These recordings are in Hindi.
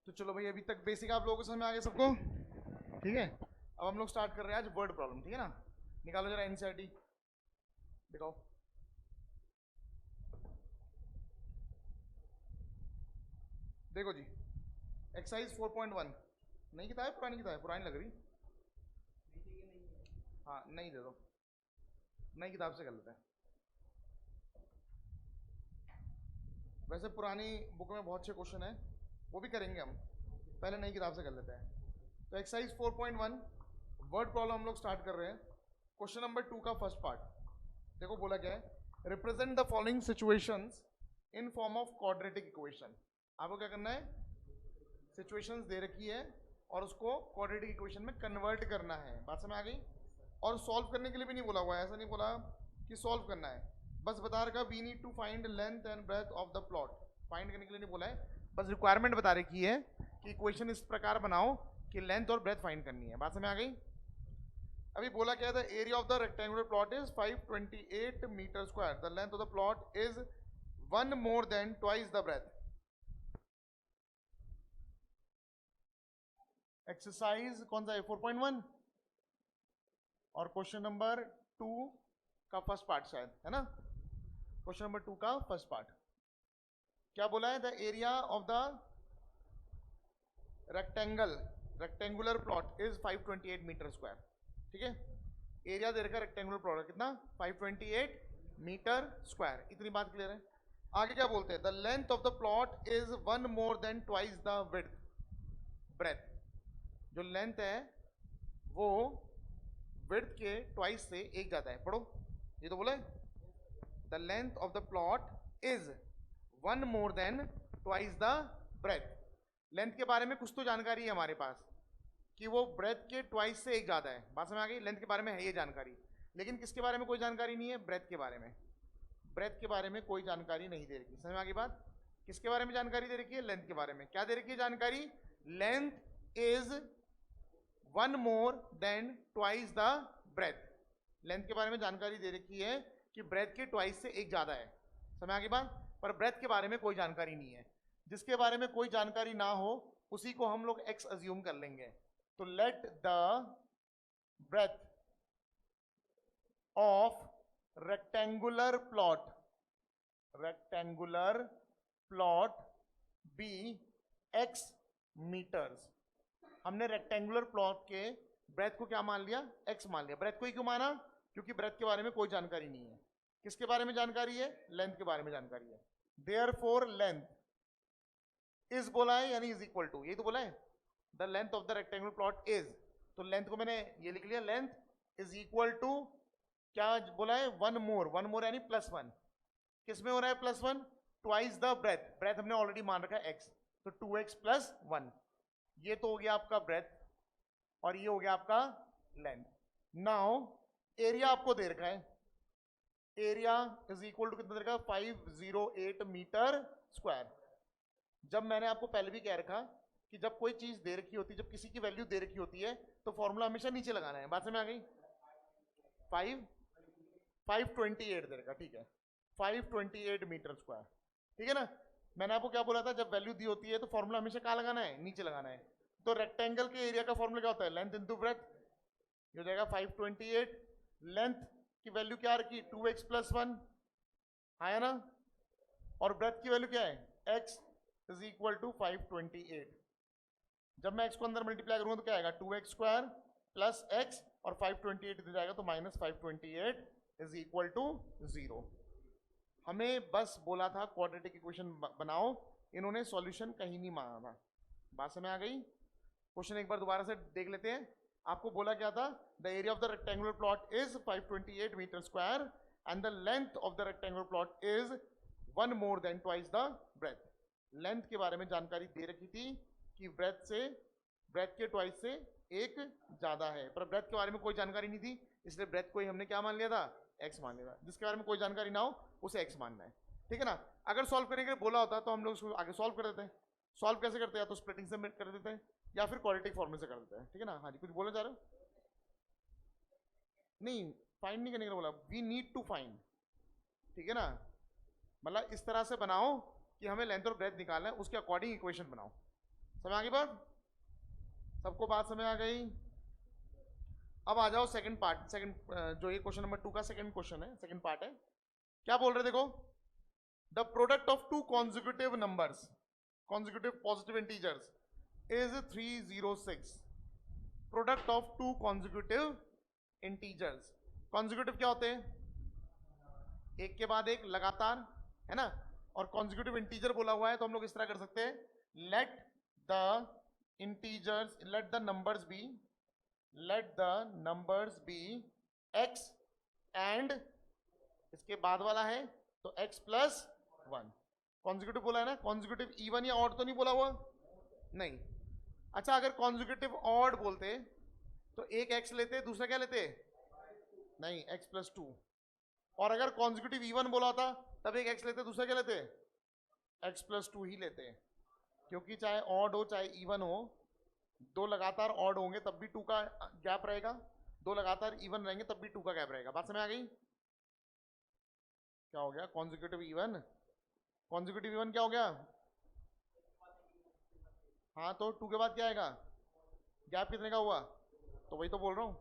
तो चलो भाई, अभी तक बेसिक आप लोगों को समझ में आ गया सबको? ठीक है, अब हम लोग स्टार्ट कर रहे हैं आज वर्ड प्रॉब्लम। ठीक है ना, निकालो जरा एनसीईआरटी दिखाओ। देखो जी, एक्सरसाइज 4.1 नई किताब है पुरानी किताब है? पुरानी लग रही। हाँ नई दे दो, नई किताब से कर लेते हैं। वैसे पुरानी बुक में बहुत से क्वेश्चन है, वो भी करेंगे हम, पहले नई किताब से कर लेते हैं। तो एक्सरसाइज 4.1 वर्ड प्रॉब्लम हम लोग स्टार्ट कर रहे हैं। क्वेश्चन नंबर 2 का फर्स्ट पार्ट देखो, बोला क्या है, represent the following situations in form of quadratic equation. आपको क्या करना है, सिचुएशंस दे रखी है और उसको क्वाड्रेटिक इक्वेशन में कन्वर्ट करना है। बात समझ आ गई? और सॉल्व करने के लिए भी नहीं बोला हुआ है, ऐसा नहीं बोला कि सॉल्व करना है, बस बता रखा we need to find length and breadth of the plot. Find करने के लिए नहीं बोला है, बस रिक्वायरमेंट बता रखी है कि इक्वेशन इस प्रकार बनाओ कि लेंथ और ब्रेथ फाइंड करनी है। बात समझ आ गई? अभी बोला क्या था, area of the rectangular plot is 528 metre square, the length of the plot is 1 more than twice the breadth. Exercise कौन सा है, 4.1 और क्वेश्चन नंबर 2 का फर्स्ट पार्ट शायद है ना। क्वेश्चन नंबर 2 का फर्स्ट पार्ट क्या बोला है, the area of the rectangular plot is 528 metre square. ठीक है, एरिया दे रखा रेक्टेंगुलर प्लॉट कितना, 528 मीटर स्क्वायर। इतनी बात क्लियर है? आगे क्या बोलते हैं, the length of the plot is 1 more than twice the width breadth. जो लेंथ है वो विड्थ के ट्वाइस से एक ज्यादा है। पढ़ो, ये तो बोला है, the length of the plot is 1 more than twice the breadth. Length के बारे में कुछ तो जानकारी है हमारे पास कि वो ब्रेथ के ट्वाइस से एक ज्यादा है। बात समझ आ गई? लेंथ के बारे में है ये जानकारी, लेकिन किसके बारे में कोई जानकारी नहीं है, ब्रेथ के बारे में। ब्रेथ के बारे में कोई जानकारी नहीं दे रखी। समझ में आ गई बात? किसके बारे में जानकारी दे रखी है, लेंथ के बारे में। क्या दे रखी है जानकारी, length is 1 more than twice the breadth. Length के बारे में जानकारी दे रखी है कि ब्रेथ के ट्वाइस से एक ज्यादा है। समझ आ गई बात? पर ब्रेथ के बारे में कोई जानकारी नहीं है। जिसके बारे में कोई जानकारी ना हो उसी को हम लोग एक्स अज्यूम कर लेंगे। तो let the breadth of rectangular plot be x meters. हमने रेक्टेंगुलर प्लॉट के ब्रेथ को क्या मान लिया, एक्स मान लिया। ब्रेथ को ही क्यों माना, क्योंकि ब्रेथ के बारे में कोई जानकारी नहीं है। किसके बारे में जानकारी है, लेंथ के बारे में जानकारी है। देयरफॉर लेंथ इज बोला है यानी इज इक्वल टू, यही तो बोला है, the length of the rectangular plot is. तो लेंथ को मैंने ये लिख लिया, लेंथ इज इक्वल टू क्या बोला है, 1 मोर यानी +1। किस में हो रहा है +1, ट्वाइस द ब्रेथ। ब्रेथ हमने ऑलरेडी मान रखा है x, तो 2x + 1। ये तो हो गया आपका ब्रेथ और ये हो गया आपका लेंथ। नाउ एरिया आपको दे रखा है, एरिया इज इक्वल टू कितना दे रखा है, 508 मीटर स्क्वायर। जब मैंने आपको पहले भी कह रखा कि जब कोई चीज दे रखी होती है, जब किसी की वैल्यू दे रखी होती है तो फॉर्मूला हमेशा नीचे लगाना है। बात में आ गई? 528 दे रखा, ठीक है, 528 मीटर स्क्वायर। ठीक है ना। मैंने आपको क्या बोला था, जब वैल्यू दी होती है तो फॉर्मूला हमेशा कहाँ लगाना है, नीचे लगाना है। तो रेक्टेंगल के एरिया का फॉर्मूला क्या होता है, लेंथ इंटू ब्रेथ। ये हो जाएगा 528, लेंथ की वैल्यू क्या रखी, 2x + 1 है ना, और ब्रेथ की वैल्यू क्या है, x इज इक्वल टू 528। जब मैं x को अंदर मल्टीप्लाई करूंगा तो क्या आएगा, 2x स्क्वायर प्लस x और 528 इधर जाएगा तो -528 इज इक्वल टू 0। हमें बस बोला था क्वाड्रेटिक इक्वेशन बनाओ, इन्होंने सॉल्यूशन कहीं नहीं मांगा था। बात समझ आ गई? क्वेश्चन एक बार दोबारा से देख लेते हैं। आपको बोला क्या था, the area of the rectangular plot is 528 metre square and the length of the rectangular plot is 1 more than twice the breadth. Length के बारे में जानकारी दे रखी थी कि ब्रेथ के ट्वाइस से एक ज्यादा है, पर ब्रेथ के बारे में कोई जानकारी नहीं थी, इसलिए ब्रेथ को ही हमने क्या मान लिया था, एक्स मान लिया था। जिसके बारे में कोई जानकारी ना हो उसे एक्स मानना है। ठीक है ना। अगर सॉल्व करने के लिए बोला होता तो हम लोग उसको आगे सॉल्व कर देते हैं। सॉल्व कैसे करते हैं, या तो स्प्लिटिंग से कर देते हैं या फिर क्वाड्रेटिक फॉर्मूले से कर देते हैं। ठीक है ना। हाँ जी, कुछ बोलना चाह रहे हो? नहीं, फाइंड नहीं करने के लिए बोला, वी नीड टू फाइंड। ठीक है ना, मतलब इस तरह से बनाओ कि हमें लेंथ और ब्रेथ निकालना है, उसके अकॉर्डिंग इक्वेशन बनाओ। समझ आ गई बात? सबको बात समझ आ गई? अब आ जाओ सेकंड पार्ट, सेकंड जो ये क्वेश्चन नंबर 2 का सेकंड क्वेश्चन है, सेकंड पार्ट है। क्या बोल रहे देखो, the product of two consecutive numbers, consecutive positive integers is 306। Product of two consecutive integers, consecutive क्या होते हैं? एक के बाद एक लगातार, है ना। और कॉन्जिक्यूटिव इंटीजर बोला हुआ है तो हम लोग इस तरह कर सकते हैं, let the integers, let the numbers be, let the numbers be x and इसके बाद वाला है तो x प्लस 1। कॉन्जिक्यूटिव बोला है ना, कॉन्जिक्यूटिव इवन या ऑड तो नहीं बोला हुआ? नहीं। अच्छा, अगर कॉन्जिक्यूटिव ऑड बोलते तो एक x लेते, दूसरा क्या लेते? नहीं, x प्लस 2। और अगर कॉन्जिक्यूटिव इवन बोला होता तब एक x लेते, दूसरा क्या लेते? x प्लस 2 ही लेते हैं, क्योंकि चाहे ऑड हो चाहे इवन हो, दो लगातार ऑड होंगे तब भी 2 का गैप रहेगा, दो लगातार इवन रहेंगे तब भी 2 का गैप रहेगा। बात समझ आ गई? क्या हो गया? कॉन्जिक्यूटिव इवन, कॉन्जिक्यूटिव इवन क्या हो गया? हाँ, तो 2 के बाद क्या आएगा? गैप कितने का हुआ? तो वही तो बोल रहा हूँ,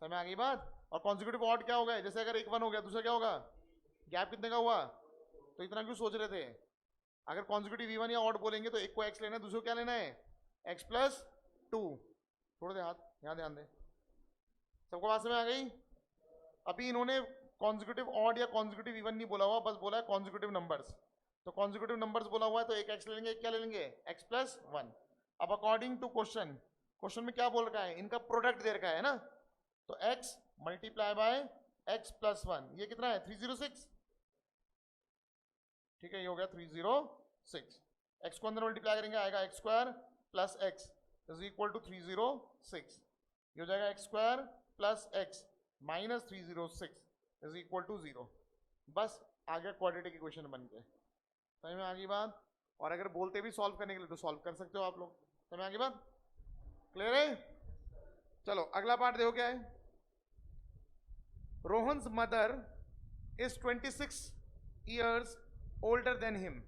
समझ आ गई बात? और कॉन्जिक्यूटिव ऑड क्या हो गया? जैसे अगर एक 1 हो गया, दूसरा क्या होगा? गैप कितने का हुआ? तो इतना क्यों सोच रहे थे? अगर कॉन्जिक्यूटिव इवन या ऑड बोलेंगे तो एक को x लेना है, दूसरे को क्या लेना है? x plus 2। छोड़ दे हाथ, यहाँ ध्यान दे। सबको बात समझ आ गई? अभी इन्होंने कॉन्जिक्यूटिव ऑड या कॉन्जिक्यूटिव इवन नहीं बोला हुआ, बस बोला है कॉन्जिक्यूटिव नंबर्स। तो कॉन्जिक्यूटिव नंबर्स बोला हुआ है तो एक x ले लेंगे, एक क्या ले लेंगे? x plus 1। अब अकॉर्डिंग टू क्वेश्चन, क्वेश्चन में क्या बोल रखा है? इनका प्रोडक्ट दे रखा है ना, तो x multiply by x plus 1, ये कितना है? 306। ठीक है, ये हो गया 306। x को अंदर मल्टीप्लाई करेंगे, आएगा x square plus x is equal to 306। ये हो जाएगा x square plus x minus 306 is equal to 0। बस आ गया क्वाड्रेटिक इक्वेशन बन के। समझ में आ गई बात? और अगर बोलते भी सॉल्व करने के लिए तो सॉल्व कर सकते हो आप लोग। समझ में आ गई बात? क्लियर है? चलो अगला पार्ट देखो क्या है। Rohan's mother is 26 years older than him.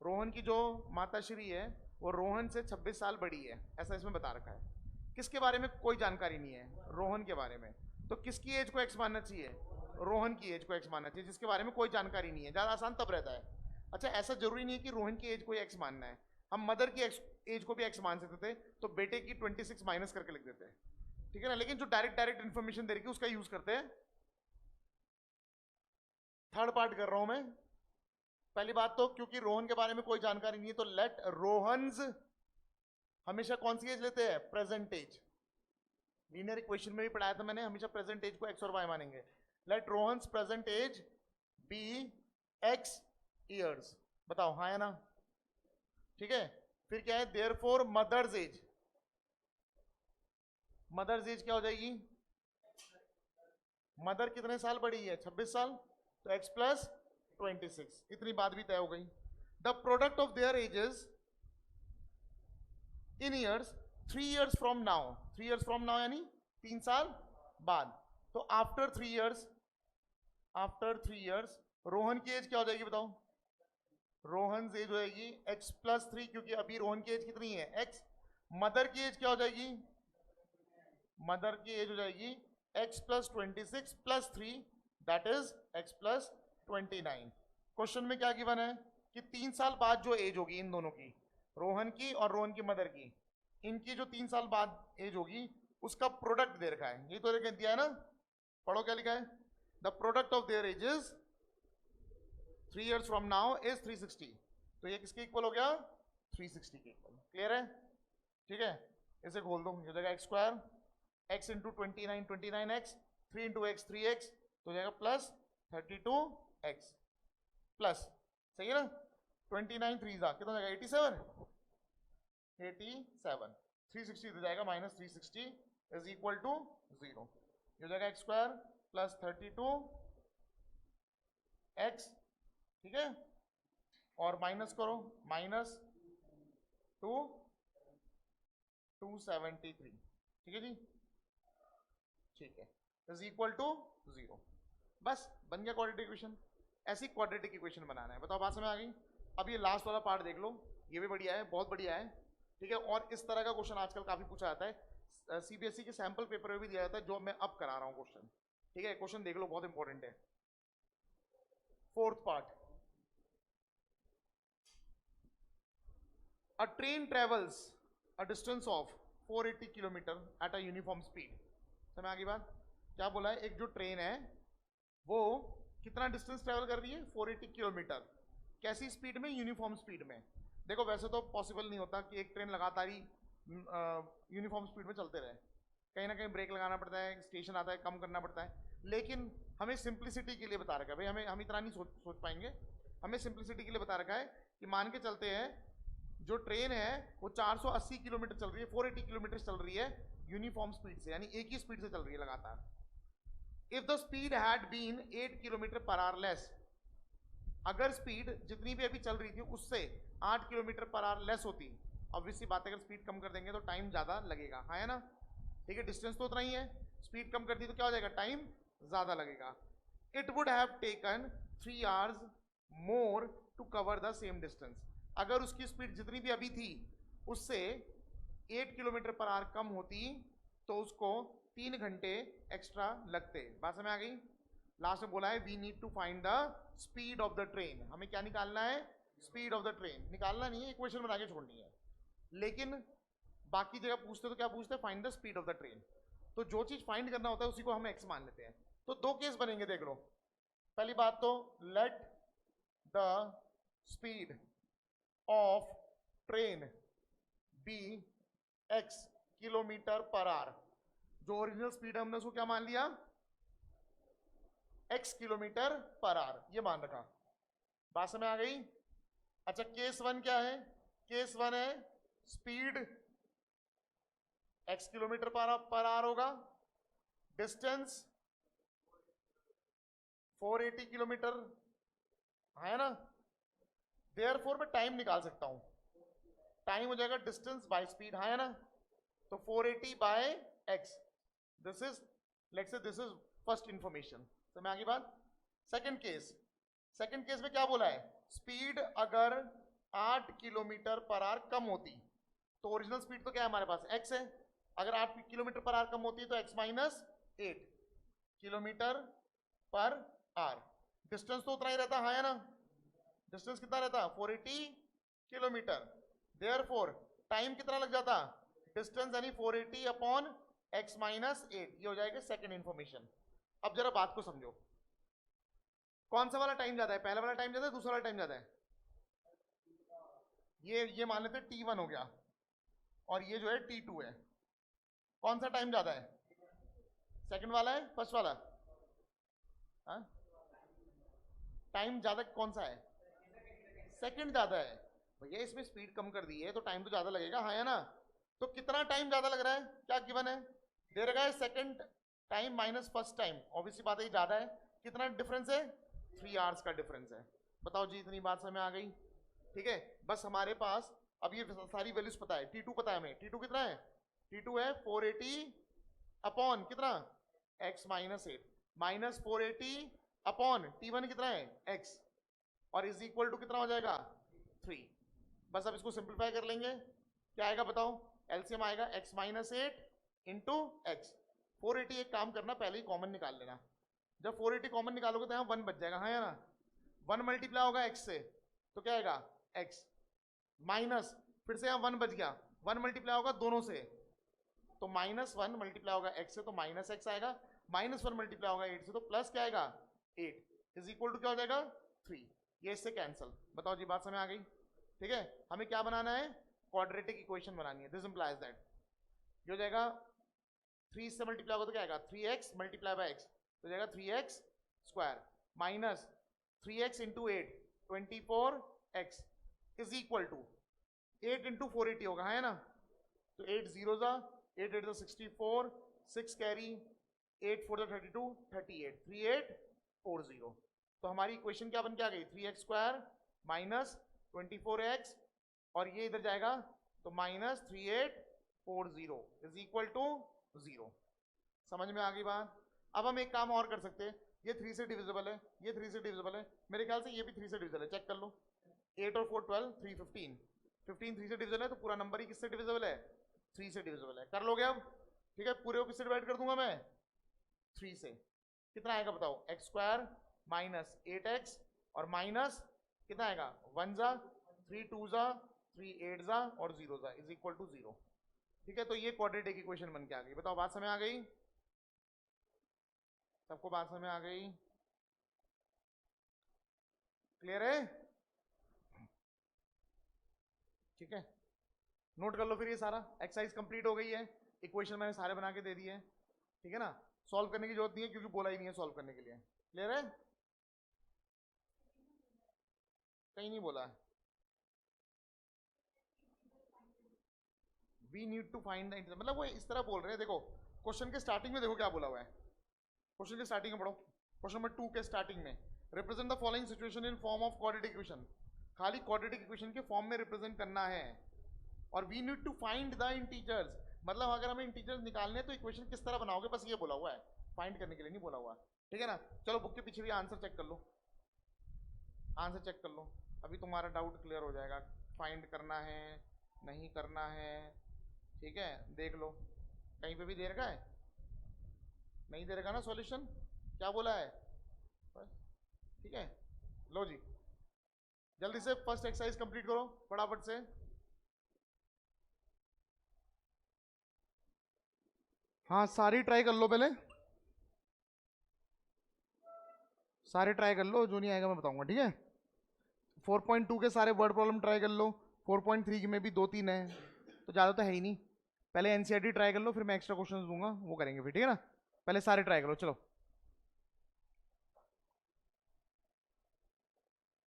Rohan की जो माताश्री है वो रोहन से 26 साल बड़ी है, ऐसा इसमें बता रखा है। किसके बारे में कोई जानकारी नहीं है? रोहन के बारे में। तो किसकी एज को एक्स मानना चाहिए? रोहन की एज को एक्स मानना चाहिए, जिसके बारे में कोई जानकारी नहीं है। ज़्यादा आसान तब रहता है। अच्छा, ऐसा जरूरी नहीं है कि रोहन की एज को एक्स मानना है, हम मदर की एज को भी एक्स मान सकते थे, तो बेटे की 26 माइनस करके लिख देते हैं, ठीक है ना। लेकिन जो डायरेक्ट इन्फॉर्मेशन दे रही है उसका यूज करते हैं। थर्ड पार्ट कर रहा हूं मैं। पहली बात तो क्योंकि रोहन के बारे में कोई जानकारी नहीं है तो लेट रोहन्स, हमेशा कौन सी एज लेते हैं? Present as. लीनियर इक्वेशन में भी पढ़ाया था मैंने, हमेशा प्रेजेंट एज को एक्स और वाई मानेंगे। Let Rohan's present age be x years. बताओ हाँ या ना? ठीक है। फिर क्या है? Therefore mother's age, mother's age क्या हो जाएगी? मदर कितने साल बड़ी है? 26 साल, तो x प्लस 26। इतनी बात भी तय हो गई। The product of their edges in years 3 years from now, 3 years from now यानी 3 साल बाद। तो after 3 years, after 3 years Rohan की एज क्या हो जाएगी बताओ? रोहन एज हो जाएगी x प्लस 3, क्योंकि अभी रोहन की एज कितनी है? x। मदर की एज क्या हो जाएगी? मदर की एज हो जाएगी x plus 26 plus 3, that is x plus 29। Question में क्या गिवन है कि 3 साल बाद जो एज होगी इन दोनों की, रोहन की और रोहन की मदर की, इनकी जो 3 साल बाद एज होगी उसका प्रोडक्ट दे रखा है। ये तो दिया है ना, पढ़ो क्या लिखा है। The product of their edges 3 years from now is 360। तो ये किसके इक्वल हो गया? 360 के इक्वल। क्लियर है? ठीक है, इसे खोल दो, ये जगह x square x into 29 29x, 3 into x 3x, तो जाएगा प्लस 32x प्लस, सही है ना। 29 3 जा कितना जाएगा? 87, 87। 360 दे जाएगा माइनस 360 इज इक्वल टू 0। ये हो जाएगा एक्स स्क्वायर प्लस 32x, ठीक है। और माइनस करो, माइनस 273, ठीक है जी, ठीक है, इज इक्वल टू 0। बस बन गया क्वाड्रेटिक इक्वेशन। ऐसी क्वाड्रेटिक इक्वेशन बनाना है। बताओ बात समझ आ गई? अब ये लास्ट वाला पार्ट देख लो, ये भी बढ़िया है, बहुत बढ़िया है। ठीक है। और इस तरह का क्वेश्चन आजकल काफी पूछा जाता है, सीबीएसई के सैंपल पेपर में भी दिया जाता है, जो मैं अब करा रहा हूं क्वेश्चन। ठीक है, क्वेश्चन देख लो, बहुत इंपॉर्टेंट है। Fourth part, a train travels a distance of 480 kilometre at a uniform speed। समझ आ गई बात? क्या बोला है, एक जो ट्रेन है वो कितना डिस्टेंस ट्रेवल कर रही है, 480 किलोमीटर। कैसी स्पीड में, यूनिफॉर्म स्पीड में। देखो वैसे तो पॉसिबल नहीं होता कि एक ट्रेन लगातार ही यूनिफॉर्म स्पीड में चलते रहे, कहीं ना कहीं ब्रेक लगाना पड़ता है, स्टेशन आता है, कम करना पड़ता है। लेकिन हमें सिंप्लिसिटी के लिए बता रखा है भाई, हम इतना नहीं सोच पाएंगे। हमें सिंप्लिसिटी के लिए बता रखा है कि मान के चलते हैं जो ट्रेन है वो 480 किलोमीटर चल रही है, 480 किलोमीटर चल रही है यूनिफॉर्म स्पीड से, यानी एक ही स्पीड से चल रही है लगातार। If the speed had been 8 kilometer per hour less, अगर स्पीड जितनी भी अभी चल रही थी उससे 8 किलोमीटर पर आवर लेस होती, ऑब्वियसली बात है, अगर स्पीड कम कर देंगे तो टाइम ज्यादा लगेगा, है ना। ठीक है, डिस्टेंस तो उतना ही है, स्पीड कम कर दी तो क्या हो जाएगा, टाइम ज्यादा लगेगा। It would have taken 3 hours more to cover the same distance. अगर उसकी स्पीड जितनी भी अभी थी उससे 8 किलोमीटर पर आवर कम होती तो उसको 3 घंटे एक्स्ट्रा लगते। बात समझ आ गई? लास्ट में बोला है we need to find the speed of the train. हमें क्या निकालना है, स्पीड ऑफ द ट्रेन। निकालना नहीं है, इक्वेशन बना के छोड़नी है। लेकिन बाकी जगह पूछते तो क्या पूछते हैं, find the speed of the train. तो जो चीज फाइंड करना होता है उसी को हम एक्स मान लेते हैं। तो दो केस बनेंगे, देख लो। पहली बात तो let the speed of train be x kilometer per hour. जो ओरिजिनल स्पीड है हमने उसको क्या मान लिया, x किलोमीटर पर आवर, ये मान रखा। बात समझ आ गई? अच्छा, केस वन क्या है, केस वन है speed x kilometer per our होगा, डिस्टेंस 480 किलोमीटर, है ना। देयरफॉर मैं टाइम निकाल सकता हूं, टाइम हो जाएगा डिस्टेंस बाय स्पीड, है ना। तो 480 by x, this is, let's say this is first information. समझ आ गई बात? सेकंड केस, सेकंड केस में क्या बोला है, स्पीड अगर 8 किलोमीटर पर आवर कम होती, तो ओरिजिनल स्पीड तो क्या है हमारे पास, x है। अगर 8 किलोमीटर पर आवर कम होती है तो x minus 8 kilometer per our. Distance तो उतना ही रहता है ना, डिस्टेंस कितना रहता, 480 किलोमीटर। देयरफॉर टाइम कितना लग जाता, डिस्टेंस यानी 480 अपॉन x माइनस 8, ये हो जाएगा सेकंड इंफॉर्मेशन। अब जरा बात को समझो, कौन सा वाला टाइम ज्यादा है, पहला वाला टाइम ज्यादा है, दूसरा वाला टाइम ज्यादा है? ये मान लेते हैं t1 हो गया, और ये जो है t2 है। कौन सा टाइम ज्यादा है, सेकंड वाला है, फर्स्ट वाला? हाँ, टाइम ज्यादा कौन सा है, सेकंड ज्यादा है। भैया इसमें स्पीड कम कर दी है तो टाइम तो ज्यादा लगेगा, हाँ, है ना। तो कितना टाइम ज्यादा लग रहा है, क्या गिवन है, दे रखा है second time minus first time, obviously बात है ज्यादा है। कितना डिफरेंस है, 3 आवर्स का डिफरेंस है। बताओ जी, इतनी बात समझ आ गई? ठीक है, बस हमारे पास अब ये सारी वैल्यूज पता है। T2 पता है हमें, T2 कितना है, T2 है 480 अपॉन कितना, x minus 8, minus 480 upon T1 कितना है, x, और इज इक्वल टू कितना हो जाएगा, 3। बस अब इसको सिंप्लीफाई कर लेंगे, क्या आएगा बताओ, एलसीएम आएगा x माइनस 8 इंटू एक्स। 480 एक काम करना, पहले ही कॉमन निकाल लेना। जब 480 कॉमन निकालोगे तो यहाँ 1 बच जाएगा, हाँ, है ना। 1 मल्टीप्लाई होगा x से तो क्या आएगा, x माइनस, फिर से यहाँ 1 बच गया, 1 मल्टीप्लाई होगा दोनों से तो माइनस 1 मल्टीप्लाई होगा x से तो माइनस x आएगा, माइनस 1 मल्टीप्लाई होगा 8 से तो प्लस क्या आएगा 8 इज इक्वल टू क्या हो जाएगा 3। ये इससे कैंसिल। बताओ जी, बात समझ आ गई? ठीक है, हमें क्या बनाना है, क्वाड्रेटिक इक्वेशन बनानी है। दिस इंप्लाइज दैट ये हो जाएगा 3 से मल्टीप्लाई होगा तो क्या आएगा 3x मल्टीप्लाई बाय x, तो जाएगा 3x square minus 3x into 8 24x is equal to 8 into 480 होगा, है ना। तो 8 जीरो जा 8 8 64, 6 कैरी 8 4 32, 38, 3840। तो हमारी इक्वेशन क्या बन के आ गई, 3x स्क्वायर माइनस 24x और ये इधर जाएगा तो माइनस 3840 इज इक्वल टू 0। समझ में आ गई बात? अब हम एक काम और कर सकते हैं, ये 3 से डिविजिबल है, ये 3 से डिविजिबल है, मेरे ख्याल से ये भी 3 से डिविजिबल है, चेक कर लो। 8 और 4 12, 3 15, 15 3 से डिविजिबल है, तो पूरा नंबर ही किससे डिविजिबल है? 3 से डिविजिबल है। कर लोगे अब? ठीक है, पूरे को किससे डिवाइड कर दूंगा मैं? 3 से। कितना आएगा बताओ? एक्स स्क्वायर माइनस 8x और माइनस कितना आएगा? 1 जा 3 2 जा 3 8 जा और 0 जा इज इक्वल टू 0। ठीक है, तो ये क्वाड्रेटिक इक्वेशन बन के आ गई। बताओ बात समझ आ गई? सबको बात समझ आ गई? क्लियर है? ठीक है, नोट कर लो फिर ये सारा एक्सरसाइज कंप्लीट हो गई है। इक्वेशन मैंने सारे बना के दे दिए हैं। ठीक है ना, सॉल्व करने की जरूरत नहीं है क्योंकि बोला ही नहीं है सॉल्व करने के लिए। क्लियर है? कहीं नहीं बोला है। We need to find the integer, मतलब वो इस तरह बोल रहे हैं। देखो क्वेश्चन के स्टार्टिंग में देखो क्या बोला हुआ है। क्वेश्चन के स्टार्टिंग में पढ़ो, क्वेश्चन नंबर 2 के स्टार्टिंग में, represent the following situation in form of quadratic equation. खाली क्वाड्रेटिक इक्वेशन के फॉर्म में रिप्रेजेंट करना है। और we need to find the integers, मतलब अगर हमें इंटीजर्स निकालने हैं तो इक्वेशन किस तरह बनाओगे, बस ये बोला हुआ है, फाइंड करने के लिए नहीं बोला हुआ। ठीक है ना, चलो बुक के पीछे भी आंसर चेक कर लो, आंसर चेक कर लो, अभी तुम्हारा डाउट क्लियर हो जाएगा। फाइंड करना है नहीं करना है, ठीक है, देख लो कहीं पे भी दे रखा है, नहीं दे रखा ना सॉल्यूशन, क्या बोला है बस। ठीक है, लो जी जल्दी से फर्स्ट एक्सरसाइज कंप्लीट करो फटाफट से। हाँ सारी ट्राई कर लो, पहले सारे ट्राई कर लो, जो नहीं आएगा मैं बताऊंगा। ठीक है, 4.2 के सारे वर्ड प्रॉब्लम ट्राई कर लो, 4.3 में भी 2-3 है, तो ज़्यादा तो है ही नहीं। पहले एनसीईआरटी ट्राई कर लो, फिर मैं एक्स्ट्रा क्वेश्चंस दूंगा वो करेंगे फिर। ठीक है ना, पहले सारे ट्राई करो, चलो।